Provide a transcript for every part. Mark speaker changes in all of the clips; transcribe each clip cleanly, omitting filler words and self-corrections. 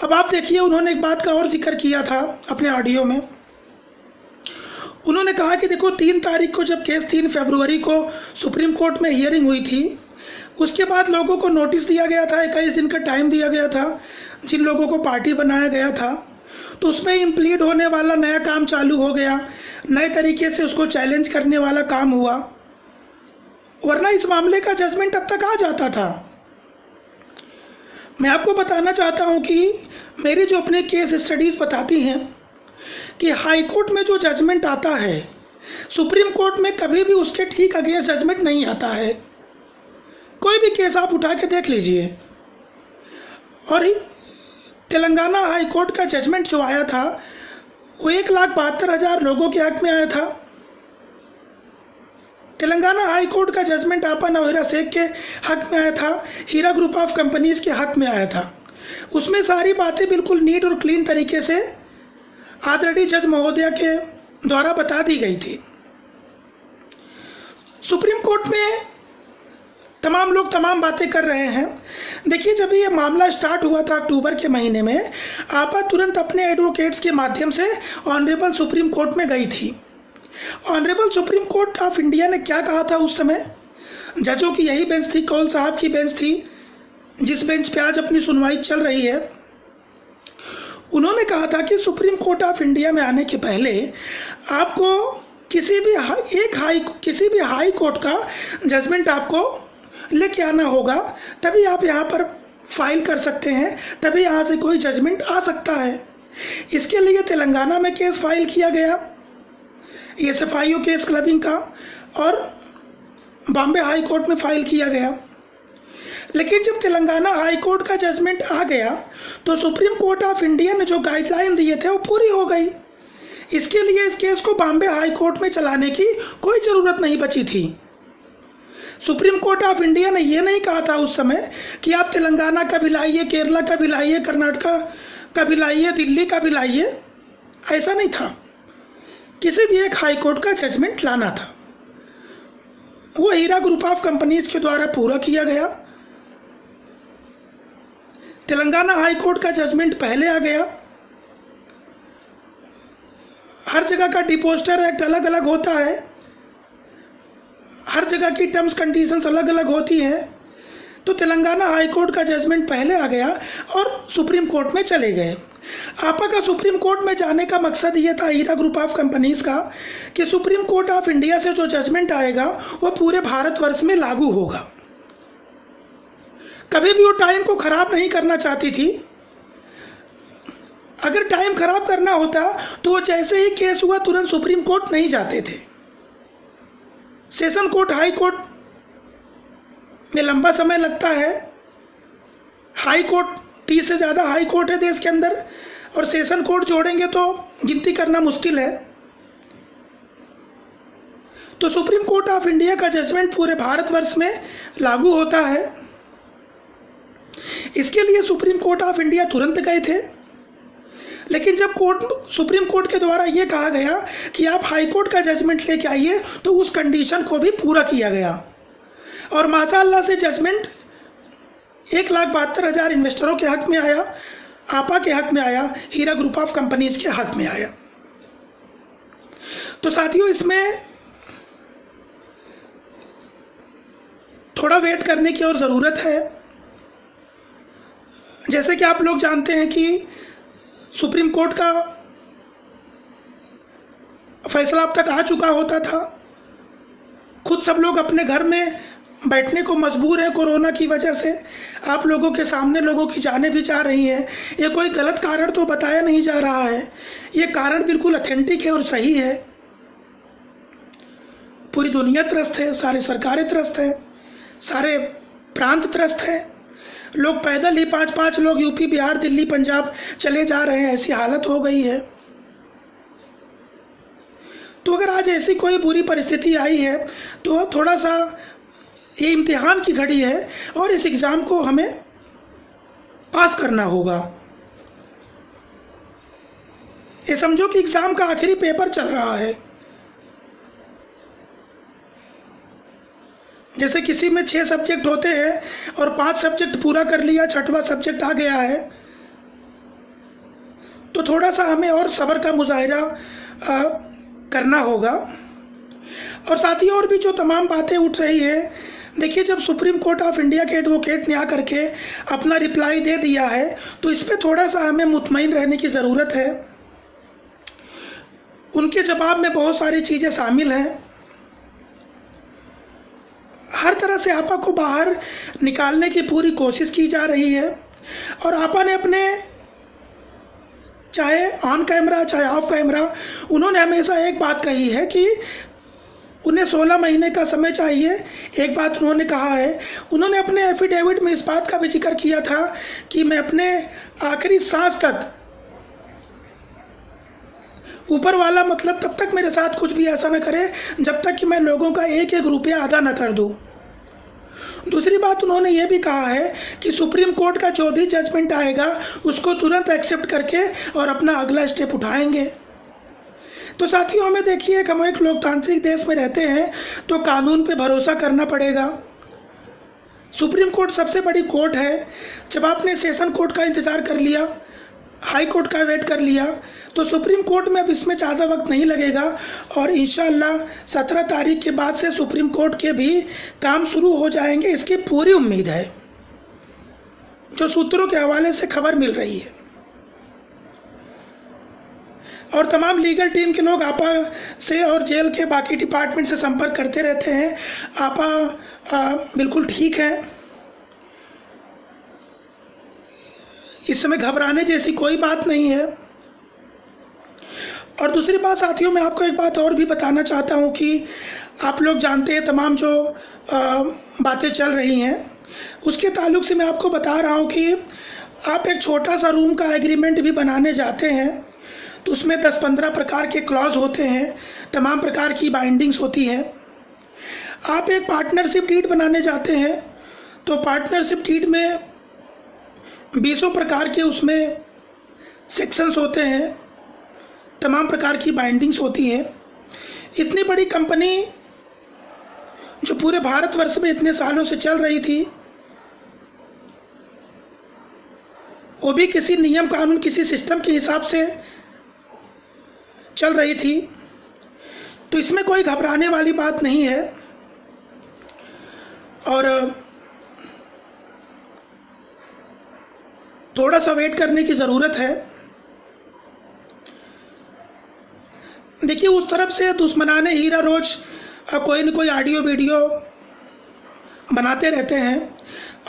Speaker 1: अब आप देखिए, उन्होंने एक बात का और जिक्र किया था अपने ऑडियो में। उन्होंने कहा कि देखो 3 तारीख को जब केस 3 फरवरी को सुप्रीम कोर्ट में हियरिंग हुई थी, उसके बाद लोगों को नोटिस दिया गया था, 21 दिन का टाइम दिया गया था जिन लोगों को पार्टी बनाया गया था, तो उसमें इम्प्लीड होने वाला नया काम चालू हो गया, नए तरीके से उसको चैलेंज करने वाला काम हुआ, वरना इस मामले का जजमेंट अब तक आ जाता था। मैं आपको बताना चाहता हूं कि मेरी जो अपने केस स्टडीज़ बताती हैं कि हाई कोर्ट में जो जजमेंट आता है, सुप्रीम कोर्ट में कभी भी उसके ठीक अगेंस्ट जजमेंट नहीं आता है। कोई भी केस आप उठा के देख लीजिए। और तेलंगाना हाई कोर्ट का जजमेंट जो आया था वो 1,72,000 लोगों के हक में आया था। तेलंगाना हाई कोर्ट का जजमेंट आपा नवहीरा शेख के हक में आया था, हीरा ग्रुप ऑफ कंपनीज के हक में आया था। उसमें सारी बातें बिल्कुल नीट और क्लीन तरीके से आदरणीय जज महोदया के द्वारा बता दी गई थी। सुप्रीम कोर्ट में तमाम लोग तमाम बातें कर रहे हैं। देखिए, जब ये मामला स्टार्ट हुआ था अक्टूबर के महीने में, आपा तुरंत अपने एडवोकेट्स के माध्यम से ऑनरेबल सुप्रीम कोर्ट में गई थी। Honourable supreme court of India ने क्या कहा था उस समय? जजों की यही बेंच थी, कौल साहब की बेंच थी, जिस बेंच पे आज अपनी सुनवाई चल रही है। उन्होंने कहा था कि सुप्रीम कोर्ट ऑफ इंडिया में आने के पहले आपको किसी भी हाई कोर्ट का जजमेंट आपको लेके आना होगा, तभी आप यहाँ पर फाइल कर सकते हैं, तभी यहाँ से कोई जजमेंट आ सकता है। इसके लिए तेलंगाना में केस फाइल किया गया, SFIO केस क्लबिंग का, और बॉम्बे हाई कोर्ट में फाइल किया गया। लेकिन जब तेलंगाना हाई कोर्ट का जजमेंट आ गया तो सुप्रीम कोर्ट ऑफ इंडिया ने जो गाइडलाइन दिए थे वो पूरी हो गई। इसके लिए इस केस को बॉम्बे हाई कोर्ट में चलाने की कोई ज़रूरत नहीं बची थी। सुप्रीम कोर्ट ऑफ इंडिया ने यह नहीं कहा था उस समय कि आप तेलंगाना का भी लाइए, केरला का भी लाइए, कर्नाटक का भी लाइए, दिल्ली का भी लाइए। ऐसा नहीं था। किसी भी एक हाई कोर्ट का जजमेंट लाना था, वो हीरा ग्रुप ऑफ कंपनीज के द्वारा पूरा किया गया। तेलंगाना हाई कोर्ट का जजमेंट पहले आ गया। हर जगह का डिपोजिटर एक्ट अलग अलग होता है, हर जगह की टर्म्स कंडीशंस अलग अलग होती हैं। तो तेलंगाना हाई कोर्ट का जजमेंट पहले आ गया और सुप्रीम कोर्ट में चले गए। आपा का सुप्रीम कोर्ट में जाने का मकसद ये था, हीरा ग्रुप ऑफ कंपनीज का, कि सुप्रीम कोर्ट ऑफ इंडिया से जो जजमेंट आएगा वो पूरे भारतवर्ष में लागू होगा। कभी भी वो टाइम को खराब नहीं करना चाहती थी। अगर टाइम खराब करना होता तो वो जैसे ही केस हुआ तुरंत सुप्रीम कोर्ट नहीं जाते थे। सेशन कोर्ट, हाई कोर्ट में लंबा समय लगता है। हाई कोर्ट 30 से ज़्यादा हाई कोर्ट है देश के अंदर, और सेशन कोर्ट जोड़ेंगे तो गिनती करना मुश्किल है। तो सुप्रीम कोर्ट ऑफ इंडिया का जजमेंट पूरे भारतवर्ष में लागू होता है। इसके लिए सुप्रीम कोर्ट ऑफ इंडिया तुरंत गए थे। लेकिन जब सुप्रीम कोर्ट के द्वारा यह कहा गया कि आप हाई कोर्ट का जजमेंट लेके आइए, तो उस कंडीशन को भी पूरा किया गया और माशाअल्लाह से जजमेंट 1,72,000 इन्वेस्टरों के हक में आया, आपा के हक में आया, हीरा ग्रुप ऑफ कंपनीज के हक में आया। तो साथियों, इसमें थोड़ा वेट करने की और ज़रूरत है। जैसे कि आप लोग जानते हैं कि सुप्रीम कोर्ट का फैसला अब तक आ चुका होता था। खुद सब लोग अपने घर में बैठने को मजबूर है कोरोना की वजह से। आप लोगों के सामने लोगों की जानें भी जा रही हैं। ये कोई गलत कारण तो बताया नहीं जा रहा है, ये कारण बिल्कुल ऑथेंटिक है और सही है। पूरी दुनिया त्रस्त है, सारी सरकारें त्रस्त हैं, सारे प्रांत त्रस्त हैं। लोग पैदल ही 5-5 लोग यूपी, बिहार, दिल्ली, पंजाब चले जा रहे हैं, ऐसी हालत हो गई है। तो अगर आज ऐसी कोई बुरी परिस्थिति आई है तो थोड़ा सा ये इम्तिहान की घड़ी है और इस एग्ज़ाम को हमें पास करना होगा। ये समझो कि एग्ज़ाम का आखिरी पेपर चल रहा है। जैसे किसी में 6 सब्जेक्ट होते हैं और 5 सब्जेक्ट पूरा कर लिया, 6वां सब्जेक्ट आ गया है, तो थोड़ा सा हमें और सब्र का मुजाहिरा करना होगा। और साथ ही और भी जो तमाम बातें उठ रही है, देखिए जब सुप्रीम कोर्ट ऑफ इंडिया के एडवोकेट ने आकर के अपना रिप्लाई दे दिया है तो इस पर थोड़ा सा हमें मुतमईन रहने की ज़रूरत है। उनके जवाब में बहुत सारी चीज़ें शामिल हैं। हर तरह से आपा को बाहर निकालने की पूरी कोशिश की जा रही है और आपा ने अपने चाहे ऑन कैमरा चाहे ऑफ कैमरा उन्होंने हमेशा एक बात कही है कि उन्हें 16 महीने का समय चाहिए। एक बात उन्होंने कहा है, उन्होंने अपने एफिडेविट में इस बात का भी जिक्र किया था कि मैं अपने आखिरी सांस तक, ऊपर वाला मतलब तब तक मेरे साथ कुछ भी ऐसा न करे जब तक कि मैं लोगों का एक एक रुपया अदा न कर दूं। दूसरी बात उन्होंने ये भी कहा है कि सुप्रीम कोर्ट का जो भी जजमेंट आएगा उसको तुरंत एक्सेप्ट करके और अपना अगला स्टेप उठाएंगे। तो साथियों, हमें देखिए हम एक लोकतांत्रिक देश में रहते हैं तो कानून पे भरोसा करना पड़ेगा। सुप्रीम कोर्ट सबसे बड़ी कोर्ट है। जब आपने सेशन कोर्ट का इंतज़ार कर लिया, हाई कोर्ट का वेट कर लिया, तो सुप्रीम कोर्ट में अब इसमें ज़्यादा वक्त नहीं लगेगा और इंशाअल्लाह 17 तारीख के बाद से सुप्रीम कोर्ट के भी काम शुरू हो जाएंगे, इसकी पूरी उम्मीद है, जो सूत्रों के हवाले से खबर मिल रही है। और तमाम लीगल टीम के लोग आपा से और जेल के बाकी डिपार्टमेंट से संपर्क करते रहते हैं। आपा बिल्कुल ठीक है, इस समय घबराने जैसी कोई बात नहीं है। और दूसरी बात साथियों, मैं आपको एक बात और भी बताना चाहता हूं कि आप लोग जानते हैं तमाम जो बातें चल रही हैं उसके ताल्लुक से मैं आपको बता रहा हूं कि आप एक छोटा सा रूम का एग्रीमेंट भी बनाने जाते हैं तो उसमें 10-15 प्रकार के क्लॉज होते हैं, तमाम प्रकार की बाइंडिंग्स होती है। आप एक पार्टनरशिप डीड बनाने जाते हैं तो पार्टनरशिप डीड में 20 प्रकार के उसमें सेक्शंस होते हैं, तमाम प्रकार की बाइंडिंग्स होती हैं। इतनी बड़ी कंपनी जो पूरे भारतवर्ष में इतने सालों से चल रही थी, वो भी किसी नियम कानून किसी सिस्टम के हिसाब से चल रही थी, तो इसमें कोई घबराने वाली बात नहीं है। और थोड़ा सा वेट करने की ज़रूरत है। देखिए उस तरफ से दुश्मनाने हीरा रोज कोई न कोई ऑडियो वीडियो बनाते रहते हैं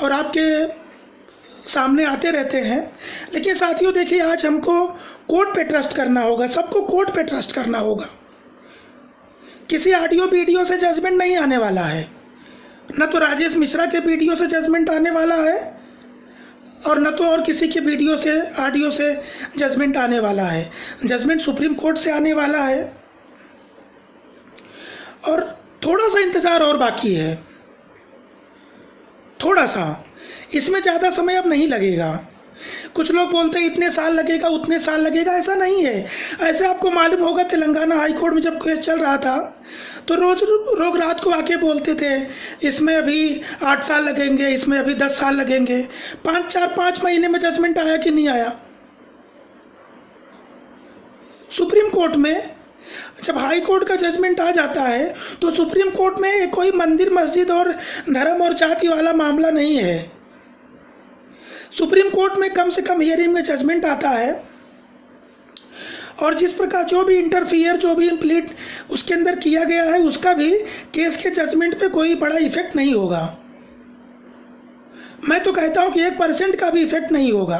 Speaker 1: और आपके सामने आते रहते हैं, लेकिन साथियों देखिए आज हमको कोर्ट पे ट्रस्ट करना होगा, सबको कोर्ट पे ट्रस्ट करना होगा। किसी ऑडियो वीडियो से जजमेंट नहीं आने वाला है, न तो राजेश मिश्रा के वीडियो से जजमेंट आने वाला है और न तो और किसी के वीडियो से ऑडियो से जजमेंट आने वाला है। जजमेंट सुप्रीम कोर्ट से आने वाला है और थोड़ा सा इंतज़ार और बाकी है, थोड़ा सा, इसमें ज़्यादा समय अब नहीं लगेगा। कुछ लोग बोलते हैं इतने साल लगेगा उतने साल लगेगा, ऐसा नहीं है। ऐसे आपको मालूम होगा तेलंगाना हाई कोर्ट में जब केस चल रहा था तो रोज लोग रात को आके बोलते थे इसमें अभी 8 साल लगेंगे, इसमें अभी 10 साल लगेंगे। 5 महीने में जजमेंट आया कि नहीं आया? सुप्रीम कोर्ट में जब हाई कोर्ट का जजमेंट आ जाता है तो सुप्रीम कोर्ट में कोई मंदिर मस्जिद और धर्म और जाति वाला मामला नहीं है। सुप्रीम कोर्ट में कम से कम हियरिंग में जजमेंट आता है और जिस प्रकार जो भी इंटरफियर जो भी इम्प्लीट उसके अंदर किया गया है उसका भी केस के जजमेंट पे कोई बड़ा इफेक्ट नहीं होगा। मैं तो कहता हूं कि 1% का भी इफेक्ट नहीं होगा,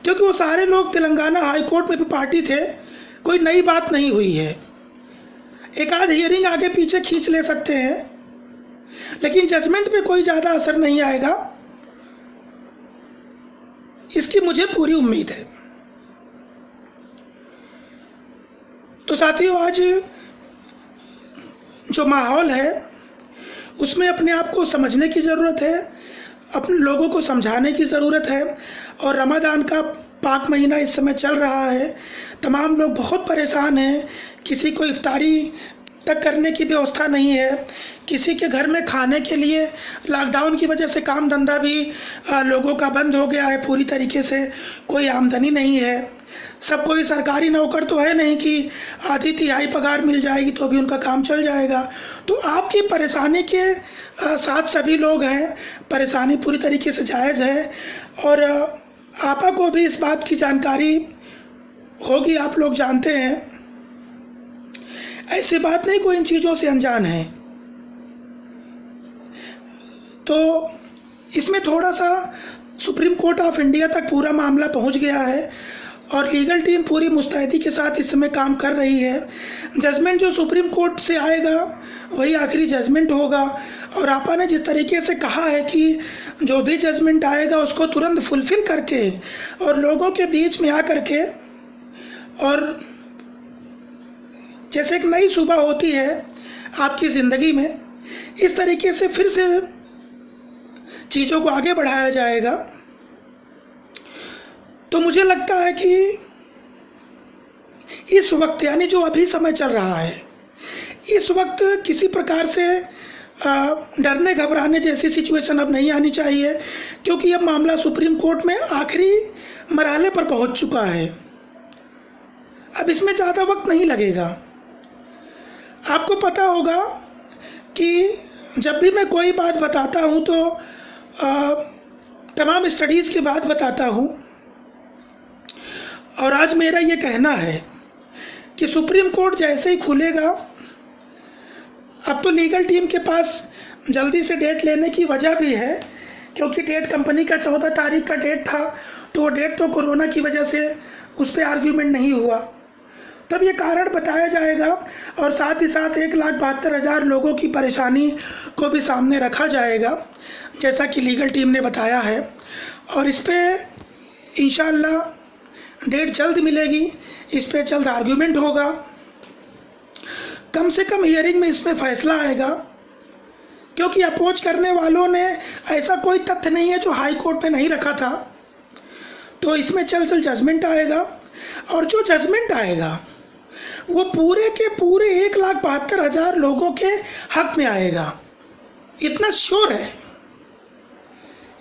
Speaker 1: क्योंकि वो सारे लोग तेलंगाना हाई कोर्ट में भी पार्टी थे, कोई नई बात नहीं हुई है। एक आध हियरिंग आगे पीछे खींच ले सकते हैं, लेकिन जजमेंट पे कोई ज़्यादा असर नहीं आएगा, इसकी मुझे पूरी उम्मीद है। तो साथियों आज जो माहौल है उसमें अपने आप को समझने की ज़रूरत है, अपने लोगों को समझाने की ज़रूरत है। और रमज़ान का पाक महीना इस समय चल रहा है, तमाम लोग बहुत परेशान हैं, किसी को इफ्तारी तक करने की व्यवस्था नहीं है, किसी के घर में खाने के लिए लॉकडाउन की वजह से काम धंधा भी लोगों का बंद हो गया है पूरी तरीके से, कोई आमदनी नहीं है। सब कोई सरकारी नौकर तो है नहीं कि आधी तिहाई पगार मिल जाएगी तो भी उनका काम चल जाएगा। तो आपकी परेशानी के साथ सभी लोग हैं, परेशानी पूरी तरीके से जायज़ है और आपा को भी इस बात की जानकारी होगी, आप लोग जानते हैं, ऐसी बात नहीं कोई इन चीज़ों से अनजान है। तो इसमें थोड़ा सा सुप्रीम कोर्ट ऑफ इंडिया तक पूरा मामला पहुंच गया है और लीगल टीम पूरी मुस्तैदी के साथ इस समय काम कर रही है। जजमेंट जो सुप्रीम कोर्ट से आएगा वही आखिरी जजमेंट होगा और आपा ने जिस तरीके से कहा है कि जो भी जजमेंट आएगा उसको तुरंत फुलफिल करके और लोगों के बीच में आकर के, और जैसे एक नई सुबह होती है आपकी ज़िंदगी में, इस तरीके से फिर से चीज़ों को आगे बढ़ाया जाएगा। तो मुझे लगता है कि इस वक्त, यानी जो अभी समय चल रहा है, इस वक्त किसी प्रकार से डरने घबराने जैसी सिचुएशन अब नहीं आनी चाहिए, क्योंकि अब मामला सुप्रीम कोर्ट में आखिरी मरहले पर पहुंच चुका है। अब इसमें ज़्यादा वक्त नहीं लगेगा। आपको पता होगा कि जब भी मैं कोई बात बताता हूं तो तमाम स्टडीज़ के बाद बताता हूं, और आज मेरा ये कहना है कि सुप्रीम कोर्ट जैसे ही खुलेगा, अब तो लीगल टीम के पास जल्दी से डेट लेने की वजह भी है, क्योंकि डेट कंपनी का 14 तारीख का डेट था, तो वो डेट तो कोरोना की वजह से उस पर आर्ग्यूमेंट नहीं हुआ। तब ये कारण बताया जाएगा और साथ ही साथ 1,72,000 लोगों की परेशानी को भी सामने रखा जाएगा, जैसा कि लीगल टीम ने बताया है, और इस पर इंशाअल्लाह डेट जल्द मिलेगी, इस पर जल्द आर्ग्यूमेंट होगा, कम से कम हियरिंग में इसमें फैसला आएगा, क्योंकि अपोज करने वालों ने ऐसा कोई तथ्य नहीं है जो हाई कोर्ट में नहीं रखा था। तो इसमें जल्द जजमेंट आएगा और जो जजमेंट आएगा वो पूरे के पूरे 1,72,000 लोगों के हक में आएगा, इतना श्योर है।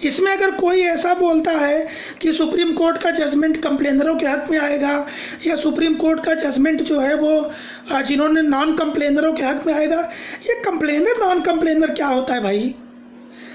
Speaker 1: इसमें अगर कोई ऐसा बोलता है कि सुप्रीम कोर्ट का जजमेंट कंप्लेनरों के हक में आएगा या सुप्रीम कोर्ट का जजमेंट जो है वो जिन्होंने नॉन कंप्लेनरों के हक में आएगा, ये कंप्लेनर नॉन कंप्लेनर क्या होता है भाई?